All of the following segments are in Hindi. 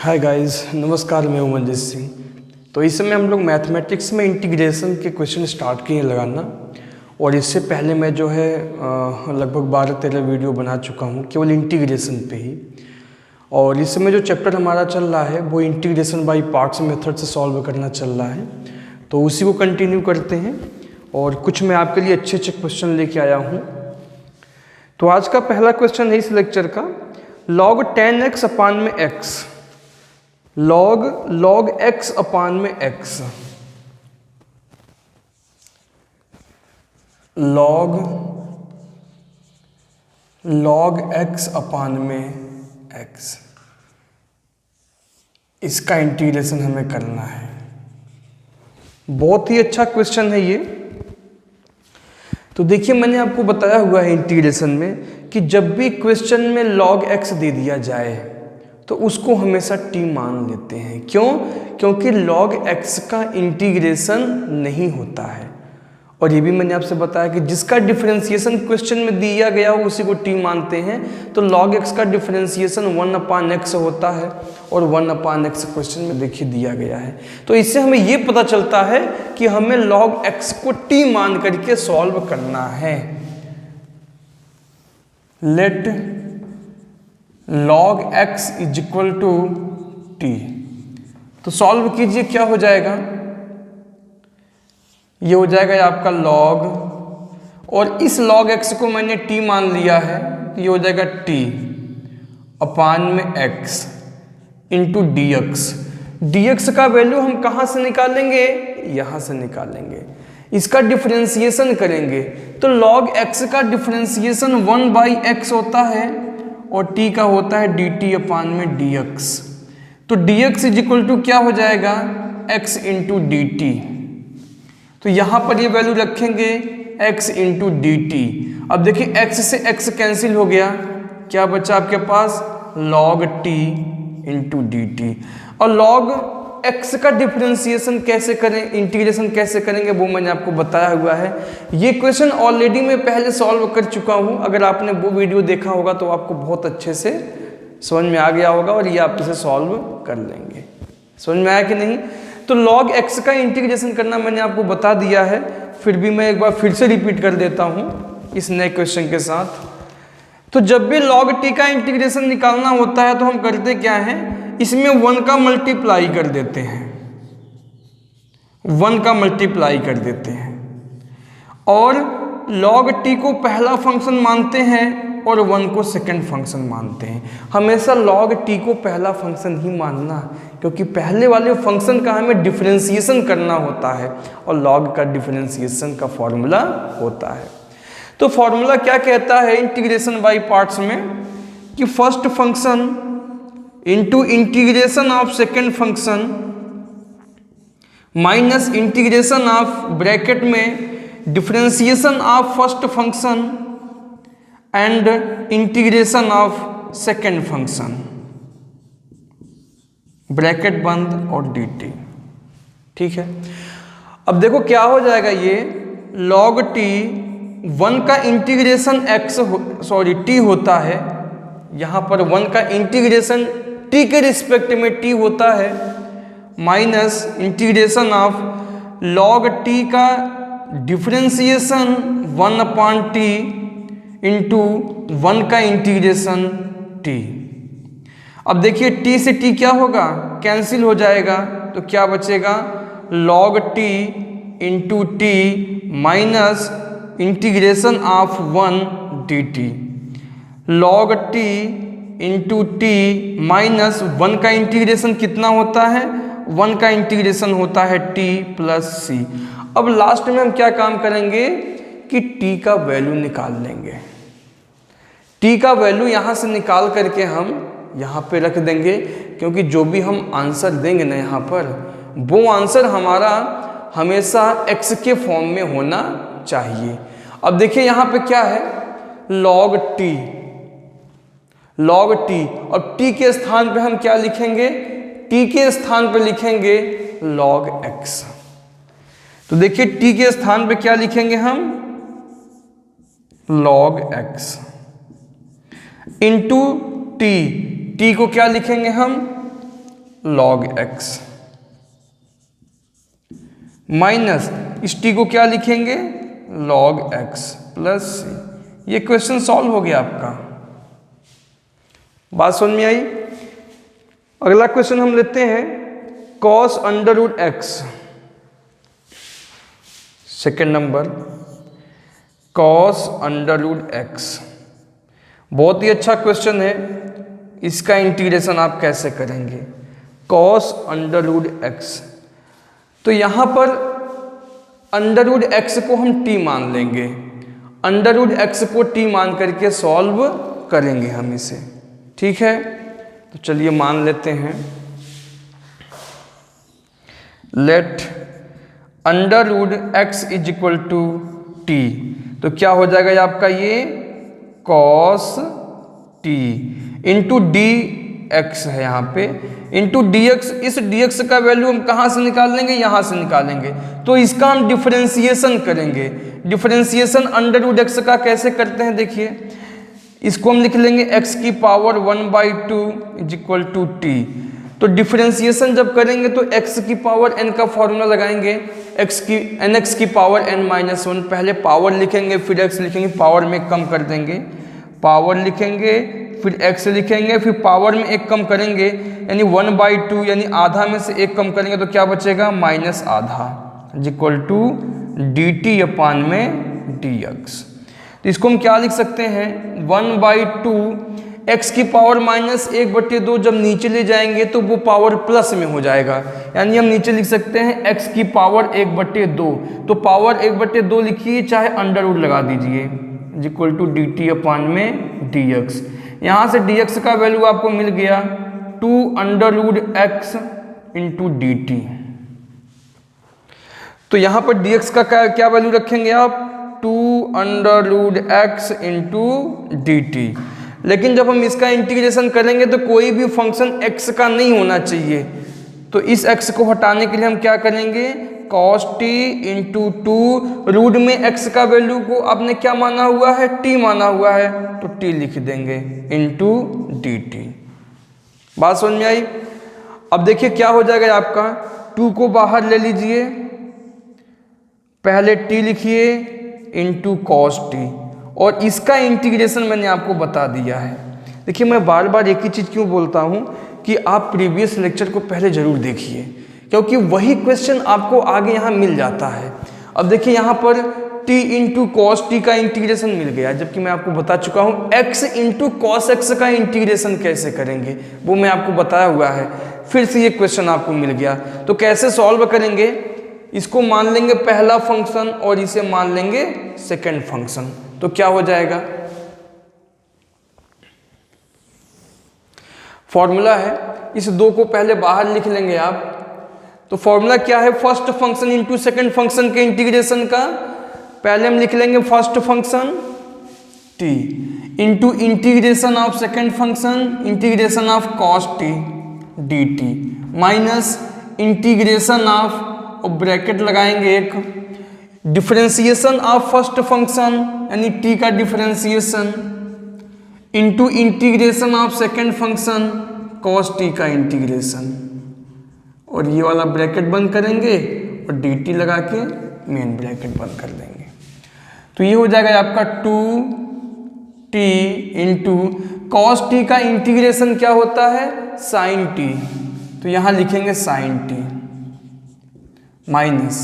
हाय गाइस, नमस्कार। मैं हूं मंजीत सिंह। तो इस समय हम लोग मैथमेटिक्स में इंटीग्रेशन के क्वेश्चन स्टार्ट किए लगाना। और इससे पहले मैं जो है लगभग 12-13 वीडियो बना चुका हूं केवल इंटीग्रेशन पे ही। और इस समय जो चैप्टर हमारा चल रहा है वो इंटीग्रेशन बाय पार्ट्स मेथड से सॉल्व करना चल रहा है, तो उसी को कंटिन्यू करते हैं। और कुछ मैं आपके लिए अच्छे अच्छे क्वेश्चन लेके आया हूँ। तो आज का पहला क्वेश्चन है इस लेक्चर का, log 10x अपान में x, log x अपान में x, log x अपान में x, इसका इंटीग्रेशन हमें करना है। बहुत ही अच्छा क्वेश्चन है ये। तो देखिए, मैंने आपको बताया हुआ है इंटीग्रेशन में कि जब भी क्वेश्चन में log x दे दिया जाए तो उसको हमेशा t मान लेते हैं। क्यों? क्योंकि log x का इंटीग्रेशन नहीं होता है। और ये भी मैंने आपसे बताया कि जिसका डिफरेंशिएशन क्वेश्चन में दिया गया हो उसी को t मानते हैं। तो log x का डिफरेंशिएशन 1/x होता है और 1/x क्वेश्चन में देखिए दिया गया है। तो इससे हमें ये पता चलता है कि हमें log x को t मान करके सॉल्व करना है। Let log x is equal to t। तो सॉल्व कीजिए, क्या हो जाएगा? ये हो जाएगा आपका log, और इस log x को मैंने t मान लिया है, तो ये हो जाएगा t अपान में x इंटू dx। dx का वैल्यू हम कहाँ से निकालेंगे? यहाँ से निकालेंगे। इसका डिफरेंशिएशन करेंगे तो log x का डिफरेंशिएशन 1/x होता है और t का होता है dt अपान में dx। तो dx इज इक्वल टू क्या हो जाएगा? x into d t. तो यहाँ पर ये वैल्यू रखेंगे x इंटू डी टी। अब देखिए x से x कैंसिल हो गया, क्या बचा आपके पास? log t into d t. और log x का डिफरेंशिएशन कैसे करें, इंटीग्रेशन कैसे करेंगे, वो मैंने आपको बताया हुआ है। ये क्वेश्चन ऑलरेडी मैं पहले सॉल्व कर चुका हूँ। अगर आपने वो वीडियो देखा होगा तो आपको बहुत अच्छे से समझ में आ गया होगा और ये आप इसे सॉल्व कर लेंगे। समझ में आया कि नहीं? तो log x का इंटीग्रेशन करना मैंने आपको बता दिया है, फिर भी मैं एक बार फिर से रिपीट कर देता हूँ इस नए क्वेश्चन के साथ। तो जब भी log t का इंटीग्रेशन निकालना होता है तो हम करते क्या हैं, इसमें 1 का मल्टीप्लाई कर देते हैं, 1 का मल्टीप्लाई कर देते हैं। और log t को पहला फंक्शन मानते हैं और 1 को सेकंड फंक्शन मानते हैं। हमेशा log t को पहला फंक्शन ही मानना, क्योंकि पहले वाले फंक्शन का हमें डिफरेंशिएशन करना होता है और log का डिफरेंशिएशन का फॉर्मूला होता है। तो फॉर्मूला क्या कहता है इंटीग्रेशन बाय पार्ट्स में, कि first function into integration of second function minus integration of bracket में differentiation of first function and integration of second function, bracket बंद और dt। ठीक है। अब देखो क्या हो जाएगा, ये log t 1 का इंटीग्रेशन t होता है। यहां पर 1 का इंटीग्रेशन t के रिस्पेक्ट में t होता है, minus integration of log t का डिफरेंशिएशन 1/t इंटू 1 का इंटीग्रेशन t। अब देखिए t से t क्या होगा? कैंसिल हो जाएगा, तो क्या बचेगा? log t into t minus integration of 1 dt। log t into t minus 1 का इंटीग्रेशन कितना होता है? 1 का इंटीग्रेशन होता है t प्लस c। अब लास्ट में हम क्या काम करेंगे कि t का वैल्यू निकाल लेंगे। t का वैल्यू यहाँ से निकाल करके हम यहाँ पे रख देंगे, क्योंकि जो भी हम आंसर देंगे ना यहाँ पर, वो आंसर हमारा हमेशा x के फॉर्म में होना चाहिए। अब देखिए यहाँ पे क्या है, log t, और t के स्थान पे हम क्या लिखेंगे? t के स्थान पे लिखेंगे log x। तो देखिए t के स्थान पे क्या लिखेंगे हम? log x into t, t को क्या लिखेंगे हम? log x माइनस इस t को क्या लिखेंगे log x प्लस c। ये क्वेश्चन सॉल्व हो गया आपका। बात समझ में आई। अगला क्वेश्चन हम लेते हैं cos under root x. Second number cos under root x, बहुत ही अच्छा क्वेश्चन है। इसका इंटीग्रेशन आप कैसे करेंगे cos अंडर रूट एक्स। तो यहां पर अंडर रूट एक्स को हम t मान लेंगे, अंडर रूट एक्स को t मान करके सॉल्व करेंगे हम इसे, ठीक है। तो चलिए मान लेते हैं, let under root x is equal to t. तो क्या हो जाएगा ये आपका ये cos t into d x है यहाँ पे, इंटू डी एक्स। इस डी एक्स का वैल्यू हम कहाँ से निकाल लेंगे, यहाँ से निकालेंगे। तो इसका हम डिफरेंशिएशन करेंगे। डिफरेंशिएशन अंडर रूट एक्स का कैसे करते हैं देखिए, इसको हम लिख लेंगे x की power 1/2 is equal to t. तो डिफरेंशिएशन जब करेंगे तो x की पावर n का फॉर्मूला लगाएंगे, nx की पावर n-1। पहले पावर लिखेंगे फिर x लिखेंगे, पावर में कम कर देंगे, पावर लिखेंगे फिर x लिखेंगे, फिर पावर में एक कम करेंगे यानी 1/2 यानी आधा में से एक कम करेंगे तो क्या बचेगा माइनस आधा is equal to d t upon में डी एक्स। तो इसको हम क्या लिख सकते हैं 1/2 x की पावर -1/2 जब नीचे ले जाएंगे तो वो पावर प्लस में हो जाएगा, यानी हम नीचे लिख सकते हैं x की पावर 1/2। तो पावर 1/2 लिखिए चाहे अंडर रूट लगा दीजिए is equal to d t upon में डी एक्स। यहाँ से डी एक्स का वैल्यू आपको मिल गया 2 under root x into d t. तो यहाँ पर डी एक्स का क्या वैल्यू रखेंगे आप 2 under root x into d t. लेकिन जब हम इसका इंटीग्रेशन करेंगे तो कोई भी फंक्शन x का नहीं होना चाहिए। तो इस x को हटाने के लिए हम क्या करेंगे cos t इंटू 2 रूट में x का वैल्यू को आपने क्या माना हुआ है t माना हुआ है तो t लिख देंगे इंटू डी टी। बात समझ में आई। अब देखिए क्या हो जाएगा आपका 2 को बाहर ले लीजिए, पहले t लिखिए इंटू कॉस टी और इसका इंटीग्रेशन मैंने आपको बता दिया है। देखिए मैं बार बार एक ही चीज़ क्यों बोलता हूँ कि आप प्रीवियस लेक्चर को पहले ज़रूर देखिए, क्योंकि वही क्वेश्चन आपको आगे यहाँ मिल जाता है। अब देखिए यहाँ पर t इंटू कॉस टी का इंटीग्रेशन मिल गया, जबकि मैं आपको बता चुका हूँ x इंटू कॉस एक्स का इंटीग्रेशन कैसे करेंगे वो मैं आपको बताया हुआ है। फिर से ये क्वेश्चन आपको मिल गया, तो कैसे सॉल्व करेंगे, इसको मान लेंगे पहला फंक्शन और इसे मान लेंगे सेकेंड फंक्शन। तो क्या हो जाएगा फॉर्मूला है, इस 2 को पहले बाहर लिख लेंगे आप। तो फॉर्मूला क्या है first function into second function के इंटीग्रेशन का। पहले हम लिख लेंगे first function t into integration of second function integration of cos T D T minus integration of और ब्रैकेट लगाएंगे एक डिफरेंशिएशन ऑफ फर्स्ट फंक्शन यानी t का differentiation into integration of second function cos t का इंटीग्रेशन, और ये वाला ब्रैकेट बंद करेंगे और dt लगा के मेन ब्रैकेट बंद कर देंगे। तो ये हो जाएगा आपका 2t इंटू कॉस टी का इंटीग्रेशन क्या होता है साइन t, तो यहाँ लिखेंगे sine t minus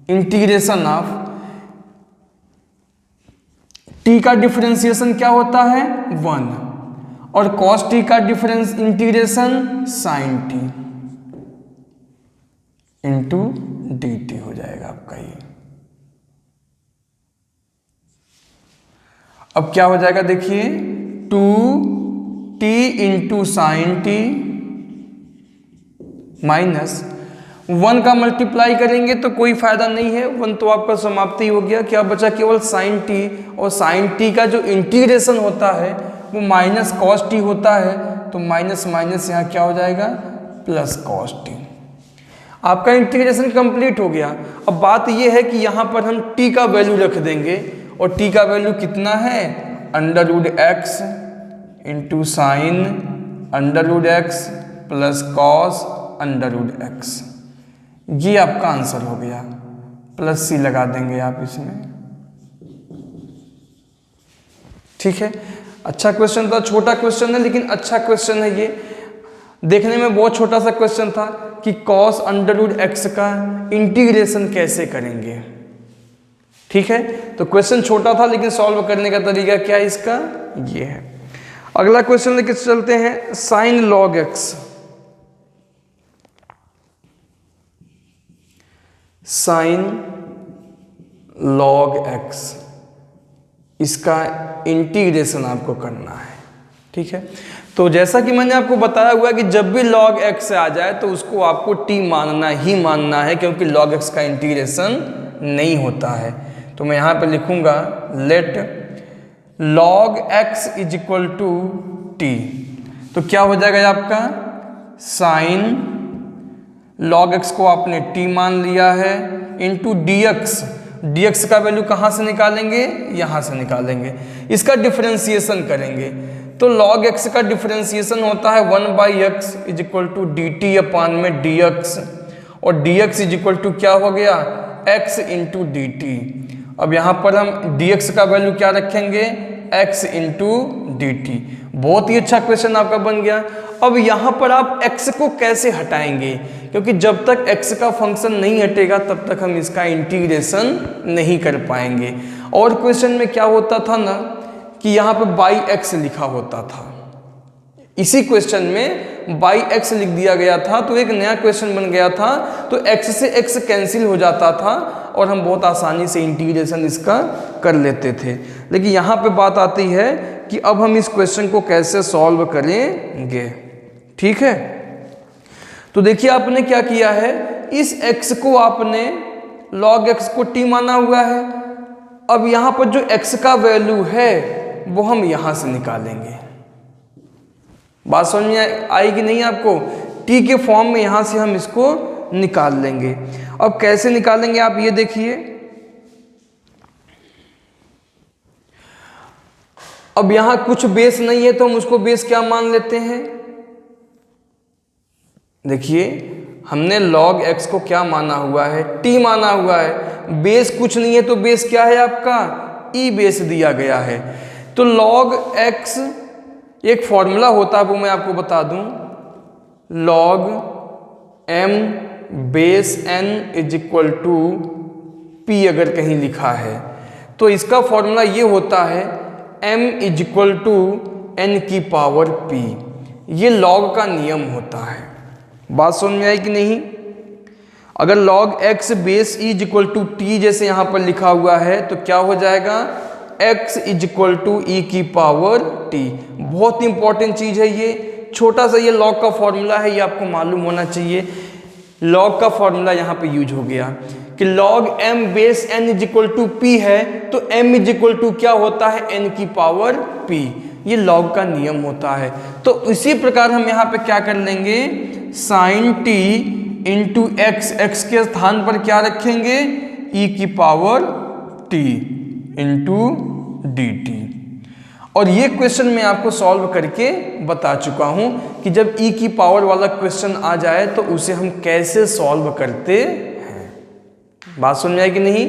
integration of t का डिफरेंशिएशन क्या होता है 1 और cos t का difference integration sine t into d t हो जाएगा आपका ये। अब क्या हो जाएगा देखिए 2t into sine T minus 1 का मल्टीप्लाई करेंगे तो कोई फायदा नहीं है, 1 तो आपका समाप्ति हो गया। क्या बचा केवल साइन टी, और साइन टी का जो इंटीग्रेशन होता है वो माइनस कॉस टी होता है, तो माइनस माइनस यहाँ क्या हो जाएगा प्लस कॉस टी। आपका इंटीग्रेशन कंप्लीट हो गया। अब बात यह है कि यहाँ पर हम t का वैल्यू रख देंगे, और t का वैल्यू कितना है under root x into sine under root x plus cos under root x. ये आपका आंसर हो गया, प्लस सी लगा देंगे आप इसमें। ठीक है, अच्छा क्वेश्चन था, छोटा क्वेश्चन है लेकिन अच्छा क्वेश्चन है। ये देखने में बहुत छोटा सा क्वेश्चन था कि कॉस अंडर रूट एक्स का इंटीग्रेशन कैसे करेंगे। ठीक है, तो क्वेश्चन छोटा था लेकिन सॉल्व करने का तरीका क्या है इसका, ये है। अगला क्वेश्चन लेके चलते हैं, sign log x. Sign log x, इसका इंटीग्रेशन आपको करना है। ठीक है, तो जैसा कि मैंने आपको बताया हुआ है कि जब भी log x आ जाए तो उसको आपको t मानना ही मानना है, क्योंकि log x का इंटीग्रेशन नहीं होता है। तो मैं यहाँ पे लिखूंगा let log x is equal to t. तो क्या हो जाएगा आपका साइन log x को आपने t मान लिया है इंटू dx। dx का वैल्यू कहाँ से निकालेंगे, यहाँ से निकालेंगे, इसका डिफरेंशिएशन करेंगे। तो log x का डिफरेंशिएशन होता है 1/x is equal to d t upon में dx, और dx इज इक्वल टू क्या हो गया x इंटू डी टी। अब यहाँ पर हम dx का वैल्यू क्या रखेंगे, x इंटू डी टी। बहुत ही अच्छा क्वेश्चन आपका बन गया। अब यहाँ पर आप x को कैसे हटाएंगे, क्योंकि जब तक x का फंक्शन नहीं हटेगा तब तक हम इसका इंटीग्रेशन नहीं कर पाएंगे। और क्वेश्चन में क्या होता था ना कि यहाँ पे बाई एक्स लिखा होता था, इसी क्वेश्चन में बाई एक्स लिख दिया गया था, तो एक नया क्वेश्चन बन गया था। तो x से x कैंसिल हो जाता था और हम बहुत आसानी से इंटीग्रेशन इसका कर लेते थे। लेकिन यहाँ पे बात आती है कि अब हम इस क्वेश्चन को कैसे सॉल्व करेंगे। ठीक है, तो देखिए आपने क्या किया है, इस x को आपने log x को t माना हुआ है। अब यहाँ पर जो x का वैल्यू है वो हम यहाँ से निकालेंगे। बात समझ में आई कि नहीं आपको, t के फॉर्म में यहाँ से हम इसको निकाल लेंगे। अब कैसे निकालेंगे आप ये देखिए। अब यहाँ कुछ बेस नहीं है तो हम उसको बेस क्या मान लेते हैं, देखिए हमने log x को क्या माना हुआ है, t माना हुआ है। बेस कुछ नहीं है तो बेस क्या है आपका, e बेस दिया गया है। तो log x एक फॉर्मूला होता है, वो मैं आपको बता दूं, log m base n is equal to p अगर कहीं लिखा है तो इसका फॉर्मूला ये होता है m is equal to n की पावर p। ये log का नियम होता है। बात समझ में आई कि नहीं। अगर log x base e is equal to t जैसे यहाँ पर लिखा हुआ है तो क्या हो जाएगा, x इज इक्वल टू ई की पावर t। बहुत इंपॉर्टेंट चीज है ये, छोटा सा ये log का फॉर्मूला है, ये आपको मालूम होना चाहिए। log का फॉर्मूला यहाँ पे यूज हो गया कि log m base n is equal to p है, तो m इज इक्वल टू क्या होता है, n की पावर p। ये log का नियम होता है। तो इसी प्रकार हम यहाँ पे क्या कर लेंगे, sine t into x, x के स्थान पर क्या रखेंगे, e की power t into d t. और ये क्वेश्चन मैं आपको सॉल्व करके बता चुका हूं कि जब e की पावर वाला क्वेश्चन आ जाए तो उसे हम कैसे सॉल्व करते हैं। बात सुन जाए कि नहीं,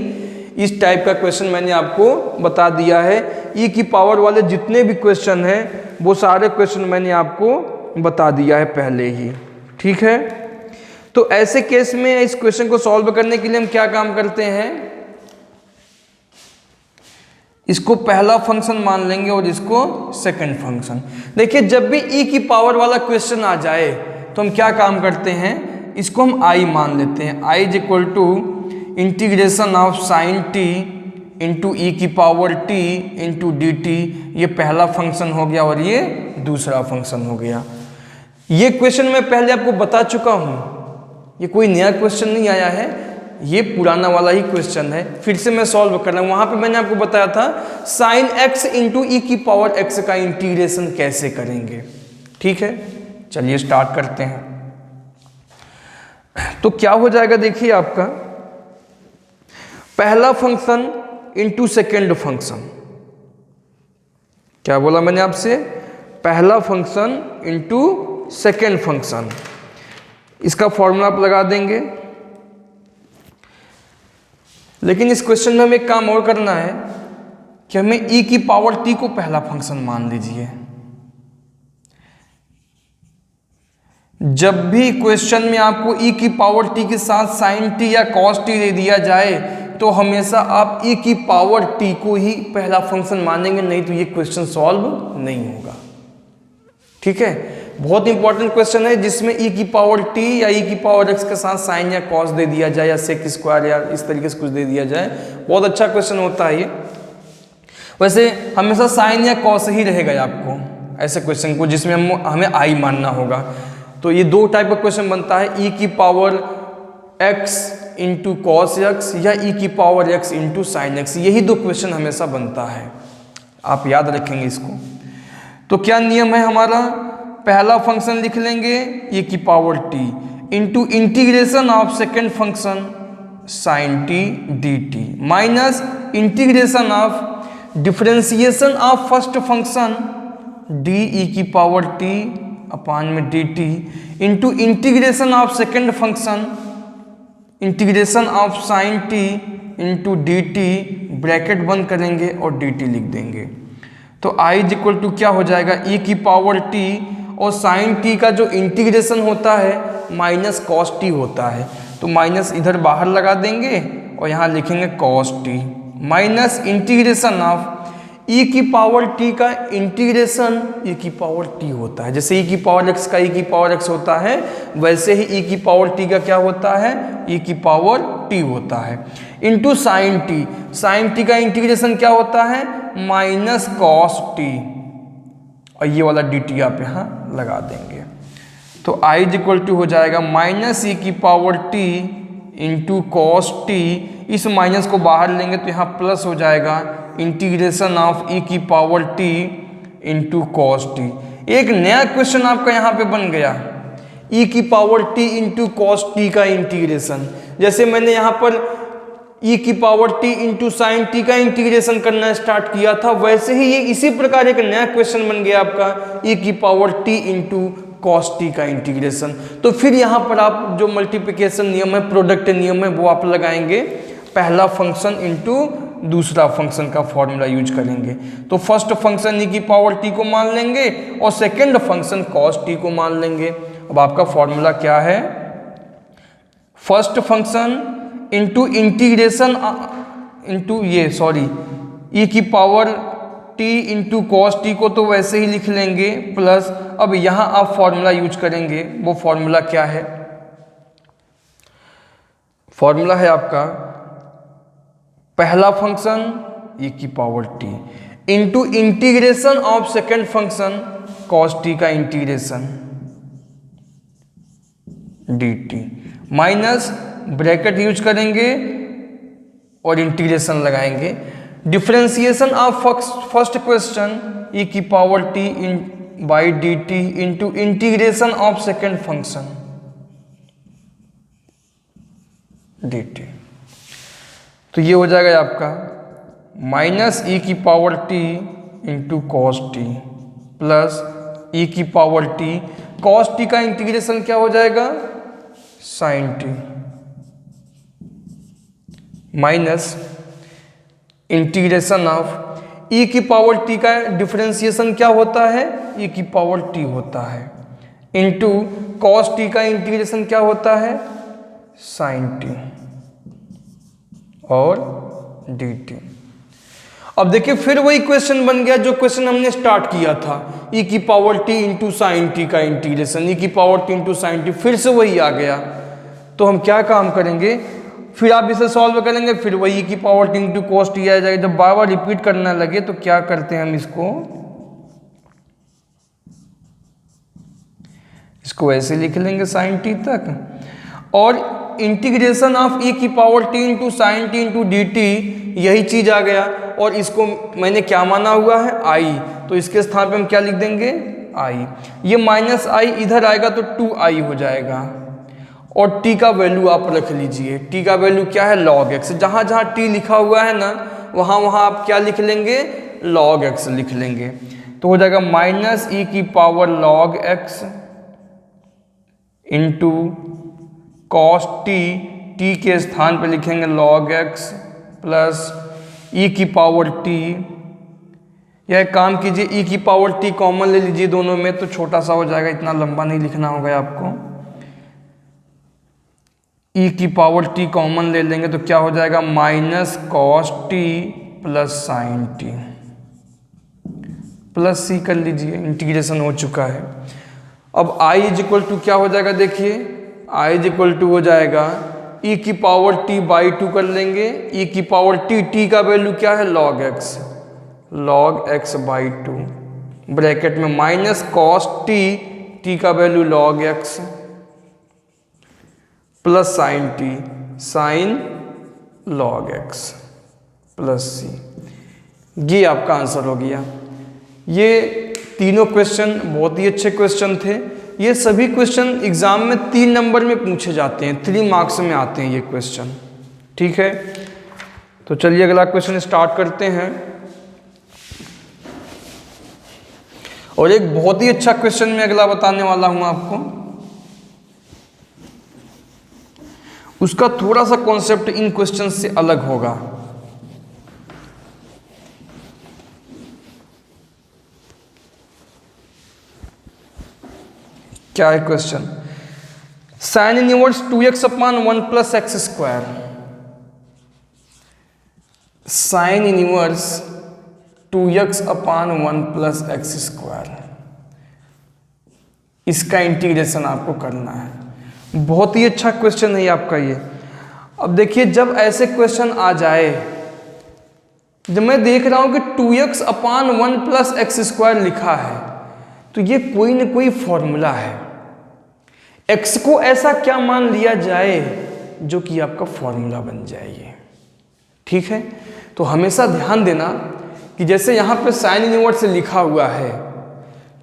इस टाइप का क्वेश्चन मैंने आपको बता दिया है। e की पावर वाले जितने भी क्वेश्चन हैं वो सारे क्वेश्चन मैंने आपको बता दिया है पहले ही। ठीक है, तो ऐसे केस में इस क्वेश्चन को सॉल्व करने के लिए हम क्या काम करते हैं, इसको पहला फंक्शन मान लेंगे और इसको सेकंड फंक्शन। देखिए जब भी e की पावर वाला क्वेश्चन आ जाए तो हम क्या काम करते हैं, इसको हम i मान लेते हैं। i is equal to integration of sine t into e की power t into d t. ये पहला फंक्शन हो गया और ये दूसरा फंक्शन हो गया। ये क्वेश्चन मैं पहले आपको बता चुका हूं, ये कोई नया क्वेश्चन नहीं आया है, ये पुराना वाला ही क्वेश्चन है। फिर से मैं सॉल्व कर रहा हूं। वहां पे मैंने आपको बताया था साइन x इंटू ई की पावर x का इंटीग्रेशन कैसे करेंगे। ठीक है, चलिए स्टार्ट करते हैं। तो क्या हो जाएगा, देखिए आपका पहला फंक्शन इंटू सेकेंड फंक्शन। क्या बोला मैंने आपसे, पहला फंक्शन इंटू सेकेंड फंक्शन। इसका फॉर्मूला आप लगा देंगे। लेकिन इस क्वेश्चन में हमें एक काम और करना है कि हमें e की पावर t को पहला फंक्शन मान लीजिए। जब भी क्वेश्चन में आपको e की पावर t के साथ sin t या cos t दे दिया जाए तो हमेशा आप e की पावर t को ही पहला फंक्शन मानेंगे, नहीं तो ये क्वेश्चन सॉल्व नहीं होगा। ठीक है, बहुत इंपॉर्टेंट क्वेश्चन है जिसमें e की पावर t या e की पावर x के साथ साइन या कॉस दे दिया जाए या सेक स्क्वायर या इस तरीके से कुछ दे दिया जाए। बहुत अच्छा क्वेश्चन होता है ये। वैसे हमेशा साइन या कॉस ही रहेगा आपको ऐसे क्वेश्चन को जिसमें हमें i मानना होगा। तो ये दो टाइप का क्वेश्चन बनता है, e की power x into cos x या e की power x into sine x. यही दो क्वेश्चन हमेशा बनता है, आप याद रखेंगे इसको। तो क्या नियम है हमारा, पहला फंक्शन लिख लेंगे e की power t into integration of second function sine t dt minus integration of differentiation of first function d e की पावर t अपान में dt into integration of second function integration of sine t into dt, bracket बंद करेंगे और dt लिख देंगे। तो i इज इक्वल टू क्या हो जाएगा, e की पावर t और साइन t का जो इंटीग्रेशन होता है माइनस कॉस t होता है, तो माइनस इधर बाहर लगा देंगे और यहाँ लिखेंगे cos t minus integration of e की पावर t का इंटीग्रेशन e की पावर t होता है। जैसे e की पावर x का e की पावर x होता है वैसे ही e की पावर t का क्या होता है, e की पावर t होता है into sine t। Sine t का इंटीग्रेशन क्या होता है, माइनस कॉस t और ये वाला dt आप यहाँ लगा देंगे। तो i इज इक्वल टू हो जाएगा माइनस e की power t into cos t, इस माइनस को बाहर लेंगे तो यहाँ प्लस हो जाएगा इंटीग्रेशन ऑफ e की power t into cos t। एक नया क्वेश्चन आपका यहाँ पे बन गया, e की power t into cos t का इंटीग्रेशन। जैसे मैंने यहाँ पर e की power t into sine t का इंटीग्रेशन करना स्टार्ट किया था, वैसे ही ये इसी प्रकार एक नया क्वेश्चन बन गया आपका e की power t into cos t का इंटीग्रेशन। तो फिर यहाँ पर आप जो मल्टीप्लिकेशन नियम है, प्रोडक्ट नियम है, वो आप लगाएंगे, पहला फंक्शन इंटू दूसरा फंक्शन का फॉर्मूला यूज करेंगे। तो फर्स्ट फंक्शन e की पावर t को मान लेंगे और सेकंड फंक्शन cos t को मान लेंगे। अब आपका फॉर्मूला क्या है, first function into integration into e की power t into cos t को तो वैसे ही लिख लेंगे प्लस, अब यहाँ आप फॉर्मूला यूज करेंगे। वो फॉर्मूला क्या है, फॉर्मूला है आपका पहला फंक्शन e की power t into integration of second function cos t का integration dt minus bracket use करेंगे और इंटीग्रेशन लगाएंगे। Differentiation of first question e की power t by dt into integration of second function dt। तो ये हो जाएगा आपका माइनस e की power t into cos t plus e की पावर t, कॉस t का इंटीग्रेशन क्या हो जाएगा, sign t minus integration of e की पावर t का डिफरेंशिएशन क्या होता है, e की पावर t होता है इंटू कॉस t का इंटीग्रेशन क्या होता है, साइन t और dt। अब देखिए फिर वही क्वेश्चन बन गया जो क्वेश्चन हमने स्टार्ट किया था, e की power t into sine t का इंटीग्रेशन, e की power t into sine t, फिर से वही आ गया। तो हम क्या काम करेंगे, फिर आप इसे सॉल्व करेंगे, फिर वही e की power t into cos t आ जाएगा। जब बार बार रिपीट करना लगे तो क्या करते हैं हम इसको ऐसे लिख लेंगे साइन t तक, और इंटीग्रेशन ऑफ e की power t into sine t into d T, यही चीज आ गया। और इसको मैंने क्या माना हुआ है, i, तो इसके स्थान पे हम क्या लिख देंगे, i। ये माइनस i इधर आएगा तो 2i हो जाएगा और t का वैल्यू आप रख लीजिए। t का वैल्यू क्या है, log x। जहाँ जहाँ t लिखा हुआ है ना वहाँ वहाँ आप क्या लिख लेंगे, log x लिख लेंगे। तो हो जाएगा माइनस e की power log x into cos T, T के स्थान पर लिखेंगे log x प्लस ई की पावर टी, या एक काम कीजिए ई की पावर टी कॉमन ले लीजिए दोनों में, तो छोटा सा हो जाएगा, इतना लंबा नहीं लिखना होगा आपको। ई की पावर टी कॉमन ले लेंगे तो क्या हो जाएगा, minus cos t plus sine t, plus c कर लीजिए, इंटीग्रेशन हो चुका है। अब i इज इक्वल टू क्या हो जाएगा, देखिए i इज इक्वल टू हो जाएगा e की पावर t बाई 2 कर लेंगे, e की पावर t का वैल्यू क्या है log x बाई 2, ब्रैकेट में माइनस कॉस t का value log x plus sine t sine log x plus c। ये आपका आंसर हो गया। ये तीनों क्वेश्चन बहुत ही अच्छे क्वेश्चन थे। ये सभी क्वेश्चन एग्जाम में 3 नंबर में पूछे जाते हैं, 3 मार्क्स में आते हैं ये क्वेश्चन, ठीक है। तो चलिए अगला क्वेश्चन स्टार्ट करते हैं। और एक बहुत ही अच्छा क्वेश्चन मैं अगला बताने वाला हूं आपको, उसका थोड़ा सा कॉन्सेप्ट इन क्वेश्चन से अलग होगा। क्या है क्वेश्चन, साइन इनवर्स 2x अपान 1 plus x square, sine inverse 2x अपान 1 प्लस एक्स स्क्वायर, इसका इंटीग्रेशन आपको करना है। बहुत ही अच्छा क्वेश्चन है आपका ये। अब देखिए जब ऐसे क्वेश्चन आ जाए, जब मैं देख रहा हूं कि 2x अपान 1 प्लस एक्स स्क्वायर लिखा है, तो ये कोई ना कोई फॉर्मूला है। x को ऐसा क्या मान लिया जाए जो कि आपका फॉर्मूला बन जाए, ठीक है। तो हमेशा ध्यान देना कि जैसे यहाँ पे साइन इनवर्स लिखा हुआ है,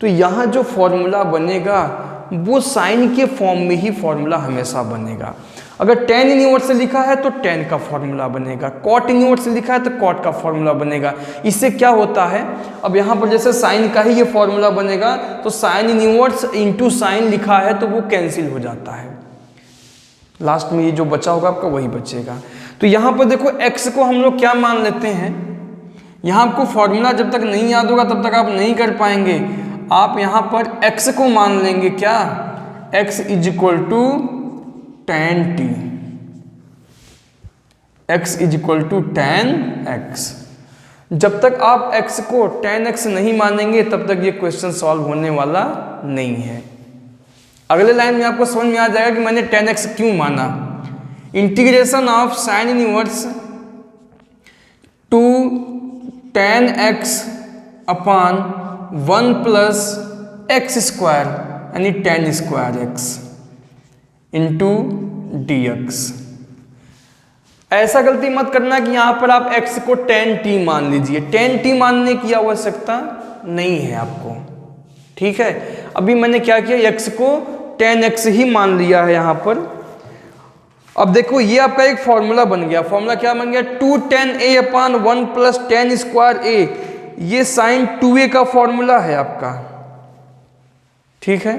तो यहाँ जो फॉर्मूला बनेगा वो साइन के फॉर्म में ही फॉर्मूला हमेशा बनेगा। अगर टेन इनवर्स लिखा है तो टेन का फॉर्मूला बनेगा, कॉट इनवर्स लिखा है तो कॉट का फॉर्मूला बनेगा। इससे क्या होता है, अब यहाँ पर जैसे साइन का ही ये फॉर्मूला बनेगा, तो साइन इनवर्स इंटू साइन लिखा है तो वो कैंसिल हो जाता है, लास्ट में ये जो बचा होगा आपका वही बचेगा। तो यहाँ पर देखो x को हम लोग क्या मान लेते हैं, यहाँ आपको फॉर्मूला जब तक नहीं याद होगा तब तक आप नहीं कर पाएंगे। आप यहाँ पर x को मान लेंगे क्या, x is equal to tan t, x is equal to tan x। जब तक आप x को tan x नहीं मानेंगे तब तक ये क्वेश्चन सॉल्व होने वाला नहीं है। अगले लाइन में आपको समझ में आ जाएगा कि मैंने tan x क्यों माना। Integration of sine inverse two tan x upon 1 plus x square यानी tan square x into d x. ऐसा गलती मत करना कि यहां पर आप x को tan t मान लीजिए, tan t मानने की आवश्यकता नहीं है आपको, ठीक है। अभी मैंने क्या किया, x को tan x ही मान लिया है यहां पर। अब देखो ये आपका एक फॉर्मूला बन गया, फॉर्मूला क्या बन गया, 2 tan a upon 1 plus tan square a, ये साइन 2a का फॉर्मूला है आपका, ठीक है।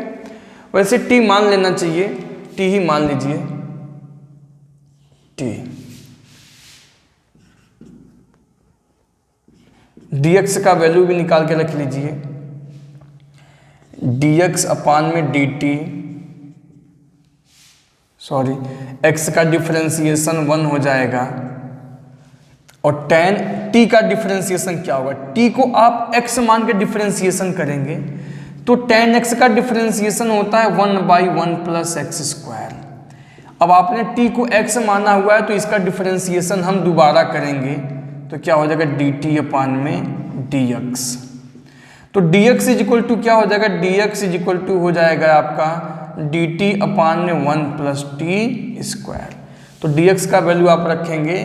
वैसे t मान लेना चाहिए, t ही मान लीजिए, t dx का वैल्यू भी निकाल के रख लीजिए, dx अपान में dt, सॉरी x का डिफरेंशिएशन 1 हो जाएगा, और tan t का डिफरेंशिएशन क्या होगा, t को आप x मान के डिफरेंशिएशन करेंगे तो tan x का डिफरेंशिएशन होता है 1/1 प्लस एक्स स्क्वायर। अब आपने t को x माना हुआ है तो इसका डिफरेंशिएशन हम दोबारा करेंगे तो क्या हो जाएगा, dt अपान में dx। तो dx इज इक्वल टू क्या हो जाएगा, dx इज इक्वल टू हो जाएगा आपका dt अपान में 1 प्लस टी स्क्वायर। तो dx का वैल्यू आप रखेंगे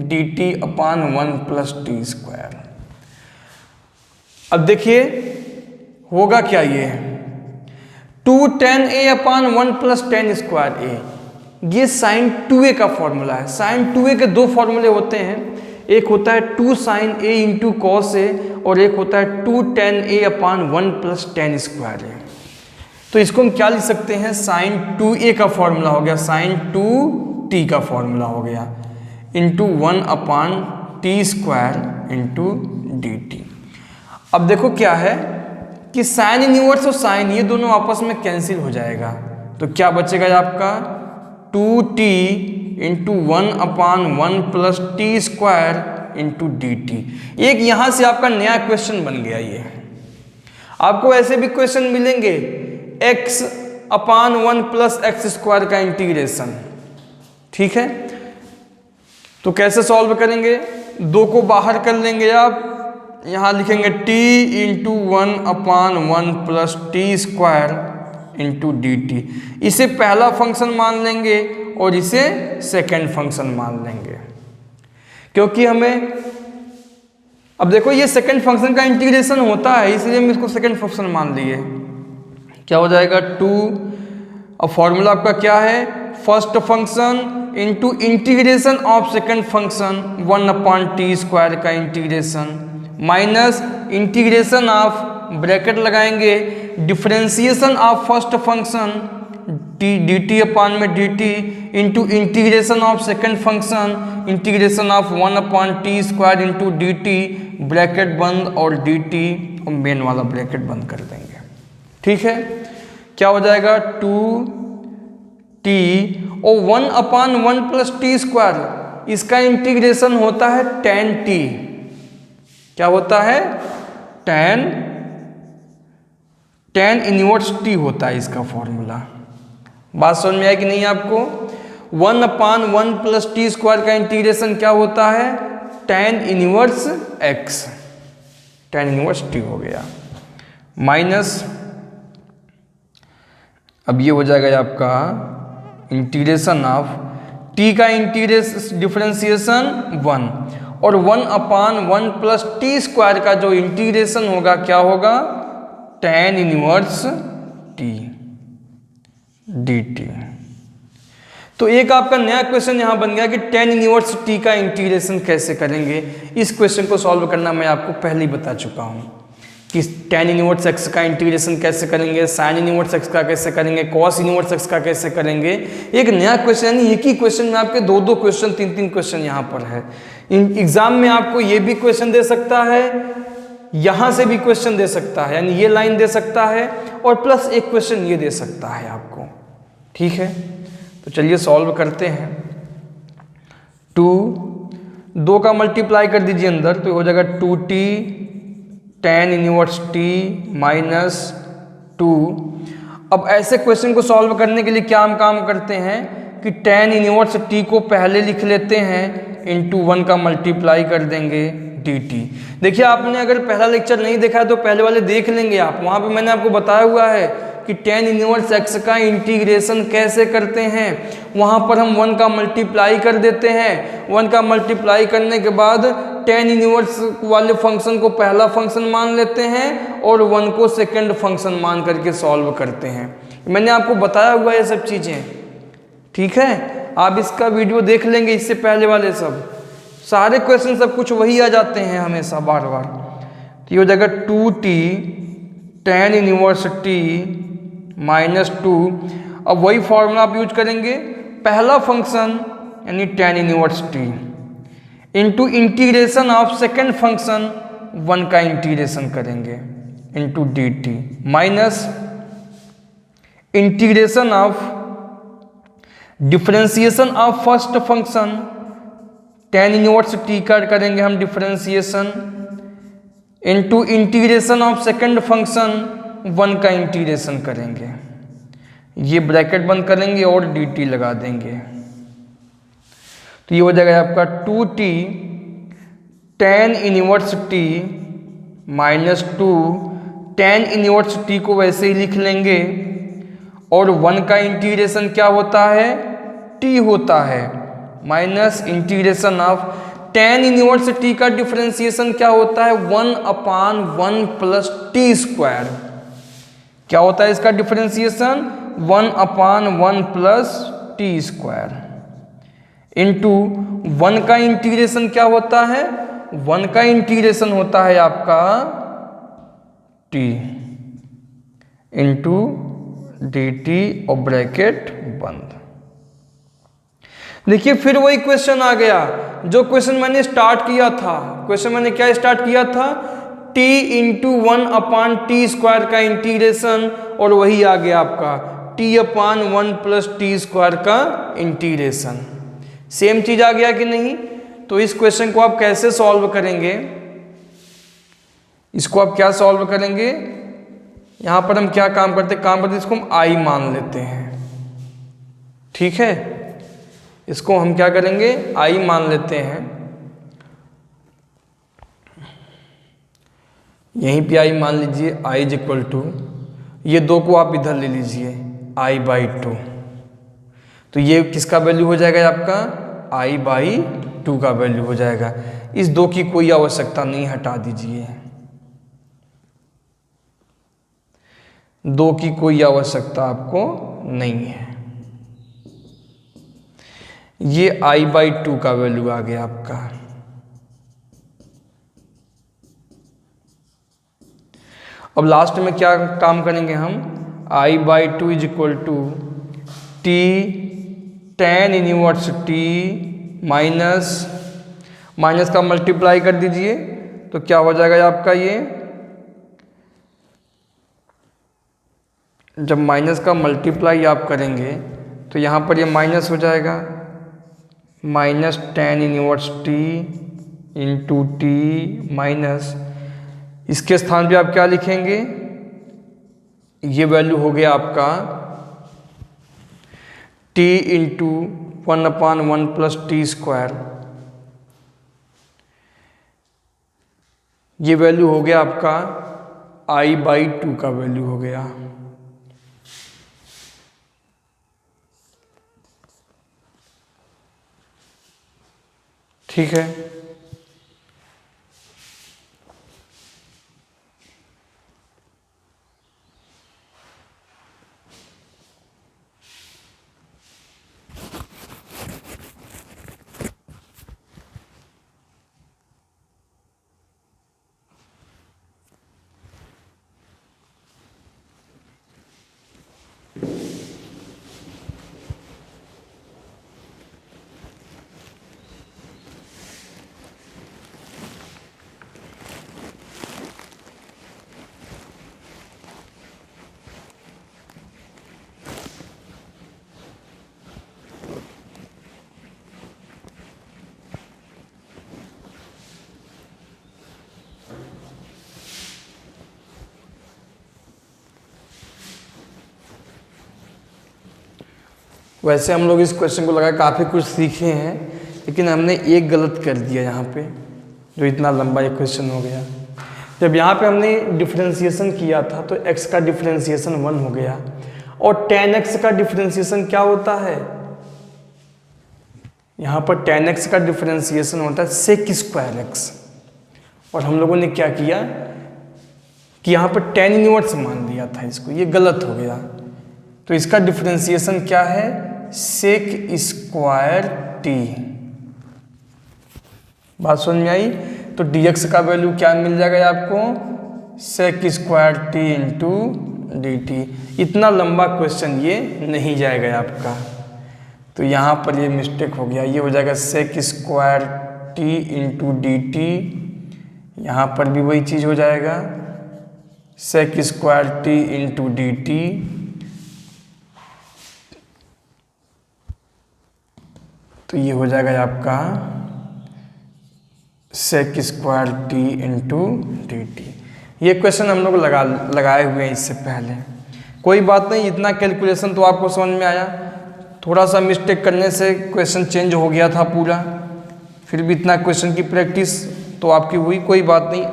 dt अपान 1 प्लस टी स्क्वायर। अब देखिए होगा क्या, ये 2 tan a upon 1 plus tan square a, ये साइन 2a का फॉर्मूला है। साइन 2a के दो फॉर्मूले होते हैं, एक होता है 2 sine a into cos a और एक होता है 2 tan a upon 1 plus tan square a। तो इसको हम क्या लिख सकते हैं, साइन 2a का फॉर्मूला हो गया, साइन 2t का फॉर्मूला हो गया, इंटू 1/t² इंटू dt। अब देखो क्या है कि साइन इनवर्स और साइन ये दोनों आपस में कैंसिल हो जाएगा, तो क्या बचेगा आपका 2t into 1/1 + t² into dt। एक यहां से आपका नया क्वेश्चन बन गया। ये आपको ऐसे भी क्वेश्चन मिलेंगे x/1 + x² का इंटीग्रेशन, ठीक है। तो कैसे सॉल्व करेंगे, 2 को बाहर कर लेंगे आप, यहां लिखेंगे t into 1/1 + t² into dt। इसे पहला फंक्शन मान लेंगे और इसे सेकंड फंक्शन मान लेंगे, क्योंकि हमें अब देखो ये सेकंड फंक्शन का इंटीग्रेशन होता है, इसलिए हम इसको सेकंड फंक्शन मान लिए। क्या हो जाएगा 2, अब फॉर्मूला आपका क्या है, first function into integration of second function 1/t² का integration minus integration of, bracket लगाएंगे, differentiation of first function dt/dt into integration of second function integration of 1/t² into dt, bracket बंद और dt और मेन वाला ब्रैकेट बंद कर देंगे, ठीक है। क्या हो जाएगा 2t और 1/1 + t², इसका इंटीग्रेशन होता है tan t। क्या होता है, tan इनवर्स t होता है इसका फॉर्मूला। बात समझ में आई कि नहीं आपको। 1/1 + t² का इंटीग्रेशन क्या होता है, tan inverse x, tan inverse t हो गया, माइनस अब ये हो जाएगा आपका इंटीग्रेशन ऑफ t का इंटीग्रेशन डिफरेंशिएशन 1 और 1/1 + t² का जो इंटीग्रेशन होगा क्या होगा, tan इनवर्स t dt। तो एक आपका नया क्वेश्चन यहां बन गया कि tan इनवर्स t का इंटीग्रेशन कैसे करेंगे। इस क्वेश्चन को सॉल्व करना मैं आपको पहले ही बता चुका हूं कि tan इनवर्स x का इंटीग्रेशन कैसे करेंगे, sin इनवर्स x का कैसे करेंगे, cos इनवर्स x का कैसे करेंगे। एक नया क्वेश्चन, यानी एक ही क्वेश्चन में आपके 2-2 क्वेश्चन 3-3 क्वेश्चन यहाँ पर है। एग्जाम में आपको ये भी क्वेश्चन दे सकता है, यहाँ से भी क्वेश्चन दे सकता है, यानी ये लाइन दे सकता है और प्लस एक क्वेश्चन ये दे सकता है आपको, ठीक है। तो चलिए सॉल्व करते हैं। 2 का मल्टीप्लाई कर दीजिए अंदर, तो हो जाएगा 2t tan inverse t minus 2। अब ऐसे क्वेश्चन को सॉल्व करने के लिए क्या हम काम करते हैं कि tan इनवर्स t को पहले लिख लेते हैं, इंटू 1 का मल्टीप्लाई कर देंगे dt। देखिए आपने अगर पहला लेक्चर नहीं देखा है तो पहले वाले देख लेंगे आप, वहाँ पे मैंने आपको बताया हुआ है कि tan इनवर्स x का इंटीग्रेशन कैसे करते हैं। वहाँ पर हम 1 का मल्टीप्लाई कर देते हैं, 1 का मल्टीप्लाई करने के बाद tan इनवर्स वाले फंक्शन को पहला फंक्शन मान लेते हैं और 1 को सेकंड फंक्शन मान करके सॉल्व करते हैं। मैंने आपको बताया हुआ है ये सब चीज़ें, ठीक है। आप इसका वीडियो देख लेंगे, इससे पहले वाले सब सारे क्वेश्चन सब कुछ वही आ जाते हैं हमेशा बार बार। तो ये हो जाएगा 2t tan inverse t minus 2। अब वही फॉर्मूला आप यूज करेंगे, पहला फंक्शन यानी tan inverse t into integration of second function 1 का इंटीग्रेशन करेंगे into dt minus integration of differentiation of first function tan inverse t का करेंगे हम differentiation into integration of second function 1 का इंटीग्रेशन करेंगे, ये ब्रैकेट बंद करेंगे और dt लगा देंगे। तो ये हो जाएगा आपका 2t tan inverse t minus 2, tan inverse t को वैसे ही लिख लेंगे और 1 का इंटीग्रेशन क्या होता है, t होता है, minus integration of tan inverse t का डिफरेंशिएशन क्या होता है 1/1 + t²। क्या होता है इसका डिफरेंशिएशन 1/1 + t² इंटू 1 का इंटीग्रेशन क्या होता है, 1 का इंटीग्रेशन होता है आपका t इंटू dt और ब्रैकेट बंद। देखिए फिर वही क्वेश्चन आ गया जो क्वेश्चन मैंने स्टार्ट किया था। क्वेश्चन मैंने क्या स्टार्ट किया था, t इंटू 1/t² का इंटीग्रेशन, और वही आ गया आपका t/1 + t² का इंटीग्रेशन। सेम चीज आ गया कि नहीं? तो इस क्वेश्चन को आप कैसे सॉल्व करेंगे, इसको आप क्या सॉल्व करेंगे, यहां पर हम क्या काम करते इसको हम i मान लेते हैं। ठीक है, इसको हम क्या करेंगे, i मान लेते हैं। यहीं पे i मान लीजिए, i = ये दो को आप इधर ले लीजिए i/2, तो ये किसका वैल्यू हो जाएगा आपका, i/2 का वैल्यू हो जाएगा। इस दो की कोई आवश्यकता नहीं, हटा दीजिए, दो की कोई आवश्यकता आपको नहीं है। ये i/2 का वैल्यू आ गया आपका। अब लास्ट में क्या काम करेंगे हम, i/2 = t tan inverse t minus का मल्टीप्लाई कर दीजिए, तो क्या हो जाएगा आपका, ये जब माइनस का मल्टीप्लाई आप करेंगे तो यहाँ पर ये माइनस हो जाएगा, -tan inverse t into t minus, इसके स्थान पे आप क्या लिखेंगे, ये वैल्यू हो गया आपका t इंटू 1/1 + t², ये वैल्यू हो गया आपका i/2 का वैल्यू हो गया। ठीक है, वैसे हम लोग इस क्वेश्चन को लगा काफ़ी कुछ सीखे हैं, लेकिन हमने एक गलत कर दिया यहाँ पे, जो इतना लंबा एक क्वेश्चन हो गया। जब यहाँ पे हमने डिफरेंशिएशन किया था तो x का डिफरेंशिएशन 1 हो गया, और tan x का डिफरेंशिएशन क्या होता है, यहाँ पर tan x का डिफरेंशिएशन होता है sec²x, और हम लोगों ने क्या किया कि यहाँ पर tan इनवर्स मान लिया था इसको, ये गलत हो गया। तो इसका डिफरेंशिएशन क्या है, sec²t। बात समझ में आई? तो dx का वैल्यू क्या मिल जाएगा आपको, sec² इंटू dt। इतना लंबा क्वेश्चन ये नहीं जाएगा आपका, तो यहाँ पर ये मिस्टेक हो गया, ये हो जाएगा sec² इंटू dt। यहाँ पर भी वही चीज़ हो जाएगा, sec² इंटू dt। तो ये हो जाएगा आपका sec² इंटू dt। ये क्वेश्चन हम लोग लगाए हुए हैं इससे पहले, कोई बात नहीं, इतना कैलकुलेशन तो आपको समझ में आया। थोड़ा सा मिस्टेक करने से क्वेश्चन चेंज हो गया था पूरा, फिर भी इतना क्वेश्चन की प्रैक्टिस तो आपकी हुई, कोई बात नहीं।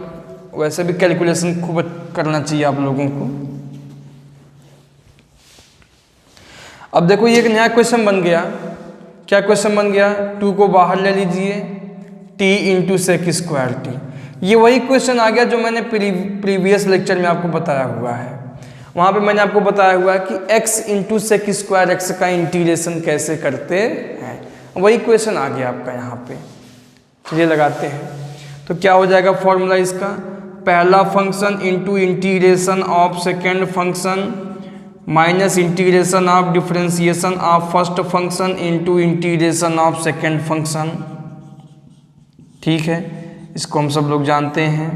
वैसे भी कैलकुलेशन खूब करना चाहिए आप लोगों को। अब देखो ये एक नया क्वेश्चन बन गया, क्या क्वेश्चन बन गया, 2 को बाहर ले लीजिए, t इंटू sec²t। ये वही क्वेश्चन आ गया जो मैंने प्रीवियस लेक्चर में आपको बताया हुआ है। वहाँ पे मैंने आपको बताया हुआ है कि x इंटू sec²x का इंटीग्रेशन कैसे करते हैं, वही क्वेश्चन आ गया आपका यहाँ पे। चलिए लगाते हैं, तो क्या हो जाएगा फॉर्मूला इसका, पहला function into integration of second function minus integration of differentiation of first function into integration of second function. ठीक है, इसको हम सब लोग जानते हैं।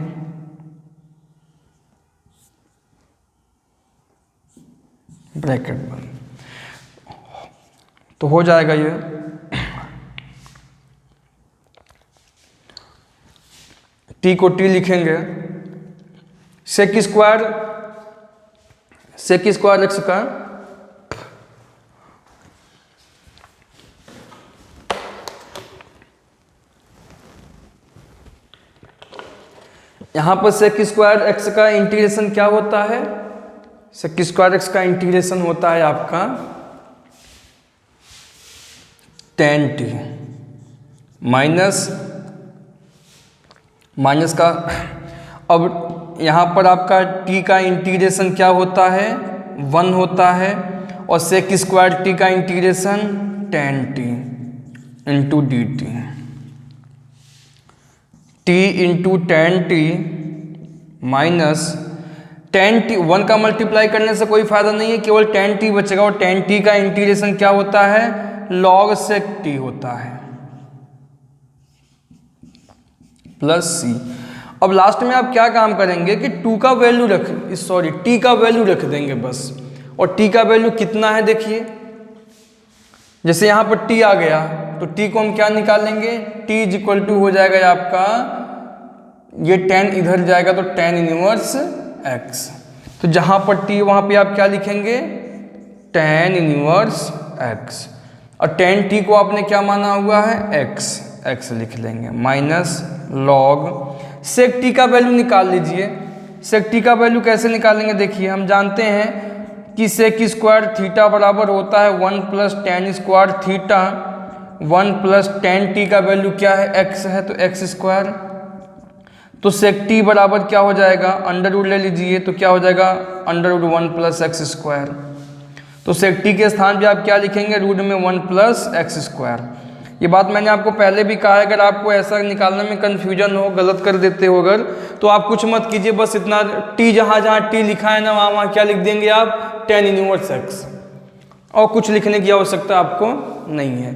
ब्रैकेट बंद, तो हो जाएगा ये टी को टी लिखेंगे सेक स्क्वायर एक्स का यहां पर सेक स्क्वायर एक्स का इंटीग्रेशन क्या होता है? सेक स्क्वायर एक्स का इंटीग्रेशन होता है आपका tan टी माइनस का। अब यहाँ पर आपका t का इंटीग्रेशन क्या होता है? 1 होता है। और सेक स्क्वायर टी का integration tan T into d T into tan T minus tan T. 1 का मल्टीप्लाई करने से कोई फायदा नहीं है, केवल tan टी बचेगा। और tan टी का इंटीग्रेशन क्या होता है? log sec t होता है प्लस सी। अब लास्ट में आप क्या काम करेंगे कि t का वैल्यू रख देंगे बस। और t का वैल्यू कितना है देखिए, जैसे यहाँ पर t आ गया तो t को हम क्या निकालेंगे? t इज इक्वल टू हो जाएगा आपका, ये tan इधर जाएगा तो tan इनवर्स x। तो जहाँ पर t वहाँ पे आप क्या लिखेंगे? tan inverse x। और tan t को आपने क्या माना हुआ है? x लिख लेंगे माइनस log sec t का वैल्यू निकाल लीजिए। sec t का वैल्यू कैसे निकालेंगे? देखिए, हम जानते हैं कि sec स्क्वायर थीटा बराबर होता है 1 plus tan square theta. 1 plus tan t का वैल्यू क्या है? x है, तो x स्क्वायर। तो sec t बराबर क्या हो जाएगा? अंडर रूट ले लीजिए तो क्या हो जाएगा? Under root 1 plus x square. तो sec t के स्थान पे आप क्या लिखेंगे? रूट में 1 प्लस एक्स स्क्वायर। ये बात मैंने आपको पहले भी कहा है, अगर आपको ऐसा निकालने में कन्फ्यूजन हो, गलत कर देते हो अगर, तो आप कुछ मत कीजिए, बस इतना t जहाँ t लिखा है ना वहाँ क्या लिख देंगे आप? tan inverse x। और कुछ लिखने की आवश्यकता आपको नहीं है।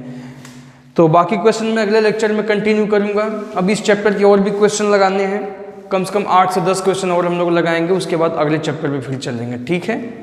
तो बाकी क्वेश्चन मैं अगले लेक्चर में कंटिन्यू करूँगा। अभी इस चैप्टर के और भी क्वेश्चन लगाने हैं, कम से कम 8 से 10 क्वेश्चन और हम लोग लगाएंगे, उसके बाद अगले चैप्टर में फिर चलेंगे। ठीक है।